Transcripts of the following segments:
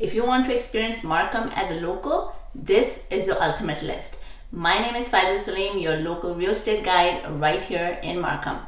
If you want to experience Markham as a local, this is your ultimate list. My name is Faiza Salim, your local real estate guide right here in Markham.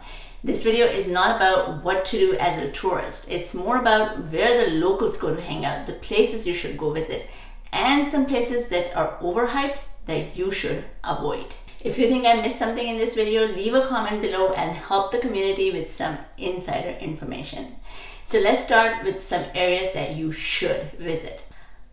This video is not about what to do as a tourist. It's more about where the locals go to hang out, the places you should go visit, and some places that are overhyped that you should avoid. If you think I missed something in this video, leave a comment below and help the community with some insider information. So let's start with some areas that you should visit.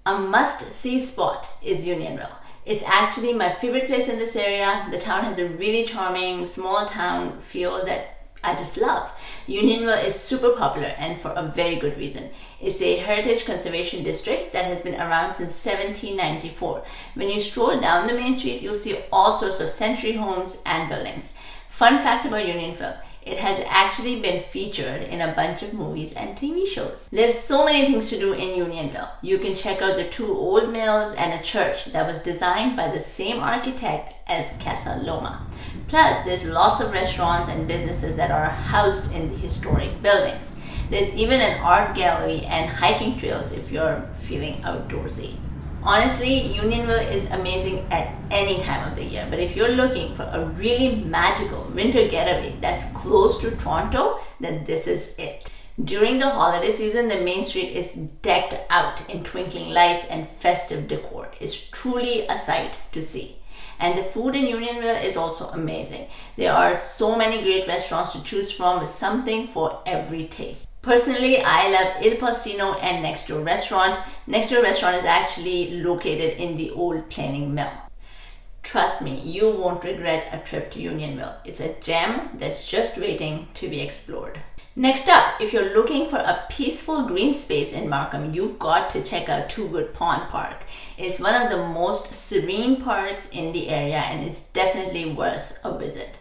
A must-see spot is Unionville. It's actually my favorite place in this area. The town has a really charming small town feel that I just love. Unionville is super popular and for a very good reason. It's a heritage conservation district that has been around since 1794. When you stroll down the main street, you'll see all sorts of century homes and buildings. Fun fact about Unionville, it has actually been featured in a bunch of movies and TV shows. There's so many things to do in Unionville. You can check out the 2 old mills and a church that was designed by the same architect as Casa Loma. Plus, there's lots of restaurants and businesses that are housed in the historic buildings. There's even an art gallery and hiking trails if you're feeling outdoorsy. Honestly, Unionville is amazing at any time of the year, but if you're looking for a really magical winter getaway that's close to Toronto, then this is it. During the holiday season, the main street is decked out in twinkling lights and festive decor. It's truly a sight to see. And the food in Unionville is also amazing. There are so many great restaurants to choose from with something for every taste. Personally, I love Il Postino and Next Door Restaurant. Next Door Restaurant is actually located in the old planing mill. Trust me, you won't regret a trip to Unionville. It's a gem that's just waiting to be explored. Next up, if you're looking for a peaceful green space in Markham, you've got to check out Two Good Pond Park. It's one of the most serene parks in the area and it's definitely worth a visit.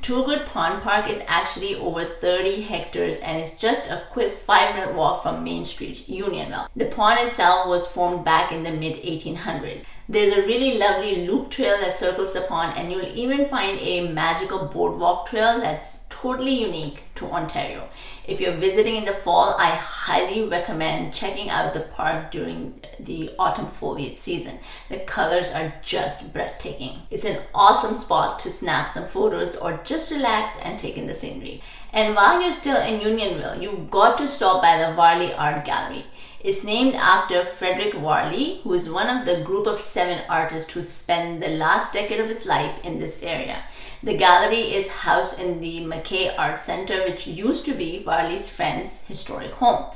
Two Good Pond Park is actually over 30 hectares and it's just a quick 5-minute walk from Main Street, Unionville. The pond itself was formed back in the mid-1800s. There's a really lovely loop trail that circles the pond and you'll even find a magical boardwalk trail that's totally unique to Ontario. If you're visiting in the fall, I highly recommend checking out the park during the autumn foliage season. The colors are just breathtaking. It's an awesome spot to snap some photos or just relax and take in the scenery. And while you're still in Unionville, you've got to stop by the Varley Art Gallery. It's named after Frederick Varley, who is one of the group of 7 artists who spent the last decade of his life in this area. The gallery is housed in the Mackay Art Center, which used to be Varley's friend's historic home.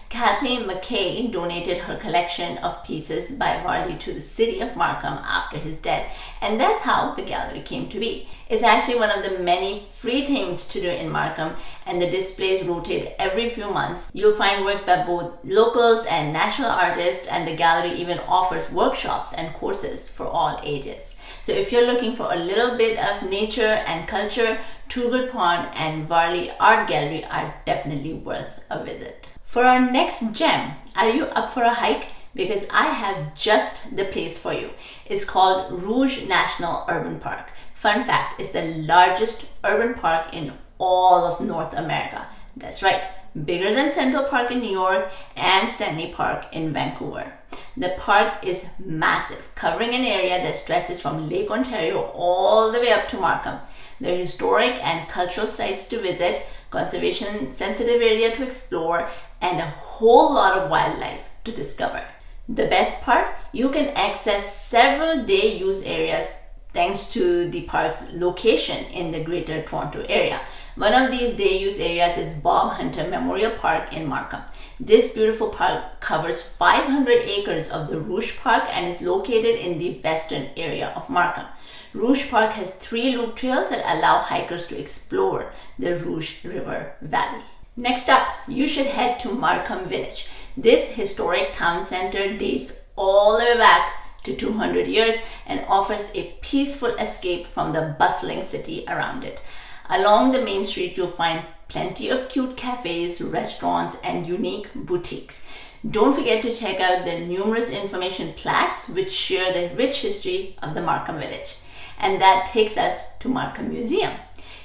Kathleen Mackay donated her collection of pieces by Varley to the city of Markham after his death, and that's how the gallery came to be. It's actually one of the many free things to do in Markham, and the displays rotate every few months. You'll find works by both locals and national artists, and the gallery even offers workshops and courses for all ages. So if you're looking for a little bit of nature and culture, Two Good Pond and Varley Art Gallery are definitely worth a visit. For our next gem, are you up for a hike? Because I have just the place for you. It's called Rouge National Urban Park. Fun fact, it's the largest urban park in all of North America. That's right, bigger than Central Park in New York and Stanley Park in Vancouver. The park is massive, covering an area that stretches from Lake Ontario all the way up to Markham. There are historic and cultural sites to visit, conservation-sensitive area to explore, and a whole lot of wildlife to discover. The best part, you can access several day-use areas thanks to the park's location in the Greater Toronto area. One of these day-use areas is Bob Hunter Memorial Park in Markham. This beautiful park covers 500 acres of the Rouge Park and is located in the western area of Markham. Rouge Park has 3 loop trails that allow hikers to explore the Rouge River Valley. Next up, you should head to Markham Village. This historic town center dates all the way back to 200 years and offers a peaceful escape from the bustling city around it. Along the main street, you'll find plenty of cute cafes, restaurants, and unique boutiques. Don't forget to check out the numerous information plaques which share the rich history of the Markham Village. And that takes us to Markham Museum.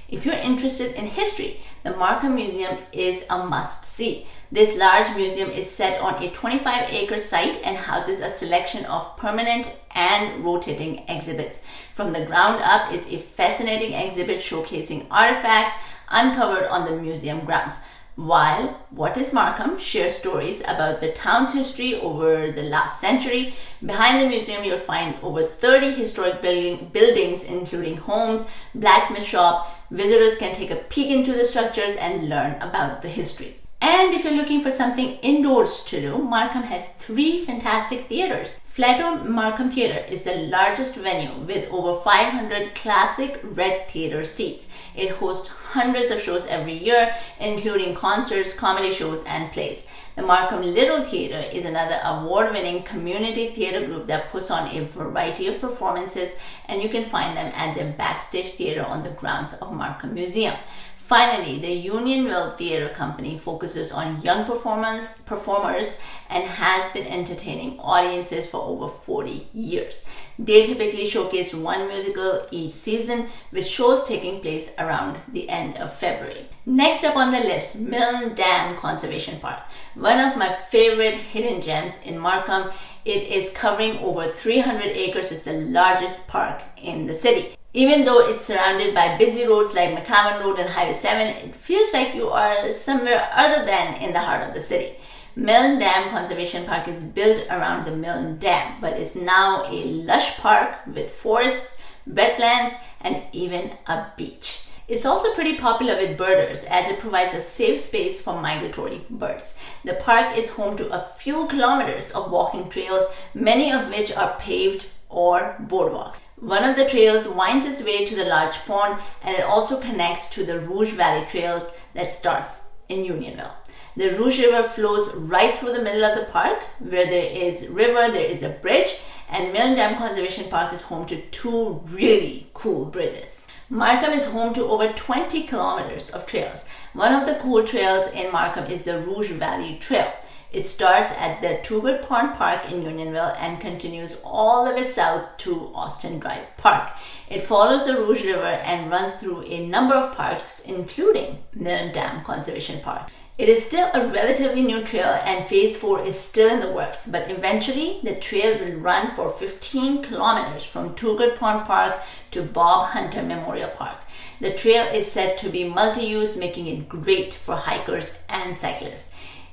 If you're interested in history, the Markham Museum is a must-see. This large museum is set on a 25-acre site and houses a selection of permanent and rotating exhibits. From the ground up is a fascinating exhibit showcasing artifacts uncovered on the museum grounds. While What is Markham shares stories about the town's history over the last century, behind the museum you'll find over 30 historic buildings including homes, blacksmith shop. Visitors can take a peek into the structures and learn about the history. And if you're looking for something indoors to do, Markham has 3 fantastic theaters. Flato Markham Theatre is the largest venue with over 500 classic red theatre seats. It hosts hundreds of shows every year, including concerts, comedy shows, and plays. The Markham Little Theatre is another award-winning community theatre group that puts on a variety of performances, and you can find them at their backstage theatre on the grounds of Markham Museum. Finally, the Unionville Theatre Company focuses on young performers and has been entertaining audiences for over 40 years. They typically showcase one musical each season, with shows taking place around the end of February. Next up on the list, Milne Dam Conservation Park. One of my favorite hidden gems in Markham. It is covering over 300 acres. It's the largest park in the city. Even though it's surrounded by busy roads like McCavan Road and Highway 7, it feels like you are somewhere other than in the heart of the city. Milne Dam Conservation Park is built around the Milne Dam, but is now a lush park with forests, wetlands, and even a beach. It's also pretty popular with birders as it provides a safe space for migratory birds. The park is home to a few kilometers of walking trails, many of which are paved or boardwalks. One of the trails winds its way to the large pond, and it also connects to the Rouge Valley Trail that starts in Unionville. The Rouge River flows right through the middle of the park. Where there is a bridge, and Milne Dam Conservation Park is home to 2 really cool bridges. Markham is home to over 20 kilometers of trails. One of the cool trails in Markham is the Rouge Valley Trail. It starts at the Toogood Pond Park in Unionville and continues all the way south to Austin Drive Park. It follows the Rouge River and runs through a number of parks, including Milne Dam Conservation Park. It is still a relatively new trail, and Phase 4 is still in the works, but eventually the trail will run for 15 kilometers from Toogood Pond Park to Bob Hunter Memorial Park. The trail is said to be multi-use, making it great for hikers and cyclists.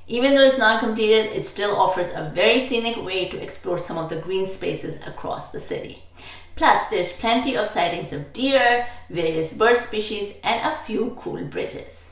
Even though it's not completed, it still offers a very scenic way to explore some of the green spaces across the city. Plus, there's plenty of sightings of deer, various bird species, and a few cool bridges.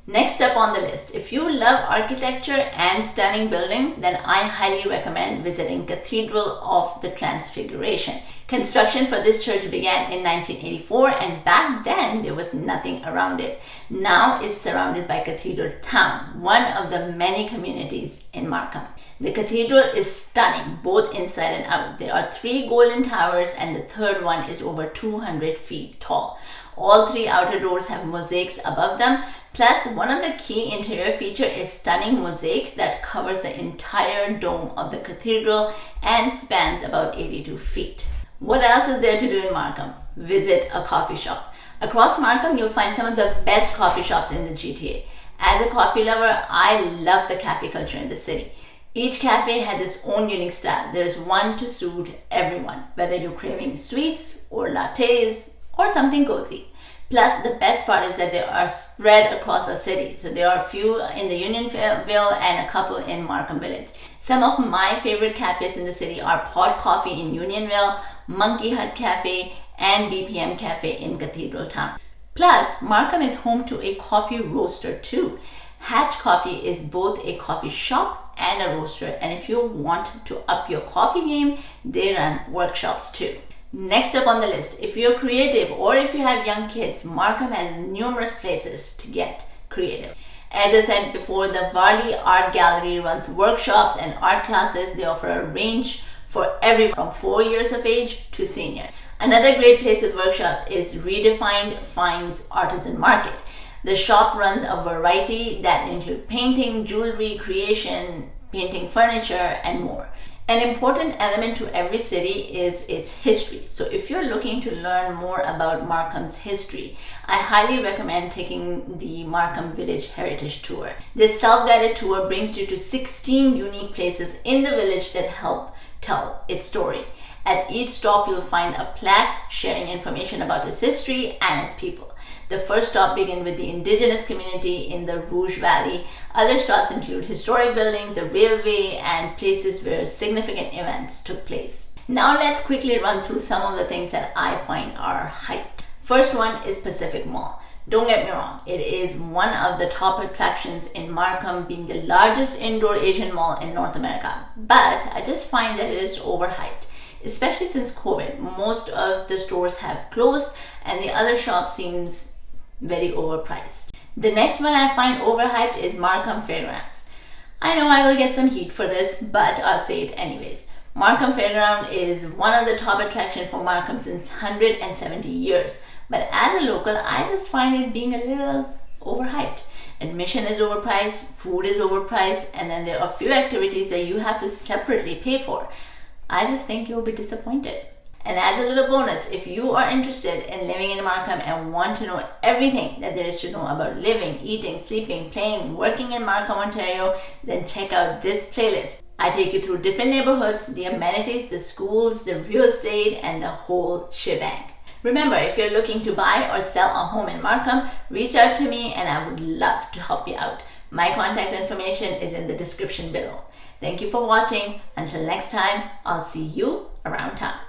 Next up on the list, if you love architecture and stunning buildings, then I highly recommend visiting Cathedral of the Transfiguration. Construction for this church began in 1984, and back then there was nothing around it. Now it's surrounded by Cathedral Town, one of the many communities in Markham. The cathedral is stunning, both inside and out. There are 3 golden towers, and the third one is over 200 feet tall. All 3 outer doors have mosaics above them. Plus, one of the key interior features is stunning mosaic that covers the entire dome of the cathedral and spans about 82 feet. What else is there to do in Markham? Visit a coffee shop. Across Markham, you'll find some of the best coffee shops in the GTA. As a coffee lover, I love the cafe culture in the city. Each cafe has its own unique style. There's one to suit everyone, whether you're craving sweets or lattes or something cozy. Plus, the best part is that they are spread across our city. So there are a few in the Unionville and a couple in Markham Village. Some of my favorite cafes in the city are Pot Coffee in Unionville, Monkey Hut Cafe, and BPM Cafe in Cathedral Town. Plus, Markham is home to a coffee roaster too. Hatch Coffee is both a coffee shop and a roaster, and if you want to up your coffee game, they run workshops too. Next up on the list, if you're creative or if you have young kids, Markham has numerous places to get creative. As I said before, the Varley Art Gallery runs workshops and art classes. They offer a range for everyone from 4 years of age to senior. Another great place with workshop is Redefined Finds Artisan Market. The shop runs a variety that include painting, jewelry, creation, painting furniture, and more. An important element to every city is its history. So if you're looking to learn more about Markham's history, I highly recommend taking the Markham Village Heritage Tour. This self-guided tour brings you to 16 unique places in the village that help tell its story. At each stop, you'll find a plaque sharing information about its history and its people. The first stop begins with the indigenous community in the Rouge Valley. Other stops include historic buildings, the railway, and places where significant events took place. Now let's quickly run through some of the things that I find are hyped. First one is Pacific Mall. Don't get me wrong, it is one of the top attractions in Markham, being the largest indoor Asian mall in North America. But I just find that it is overhyped. Especially since COVID, most of the stores have closed and the other shop seems very overpriced. The next one I find overhyped is Markham Fairgrounds. I know I will get some heat for this, but I'll say it anyways. Markham Fairground is one of the top attractions for Markham since 170 years. But as a local, I just find it being a little overhyped. Admission is overpriced, food is overpriced, and then there are a few activities that you have to separately pay for. I just think you'll be disappointed. And as a little bonus, if you are interested in living in Markham and want to know everything that there is to know about living, eating, sleeping, playing, working in Markham, Ontario, then check out this playlist. I take you through different neighborhoods, the amenities, the schools, the real estate, and the whole shebang. Remember, if you're looking to buy or sell a home in Markham, reach out to me and I would love to help you out. My contact information is in the description below. Thank you for watching. Until next time, I'll see you around town.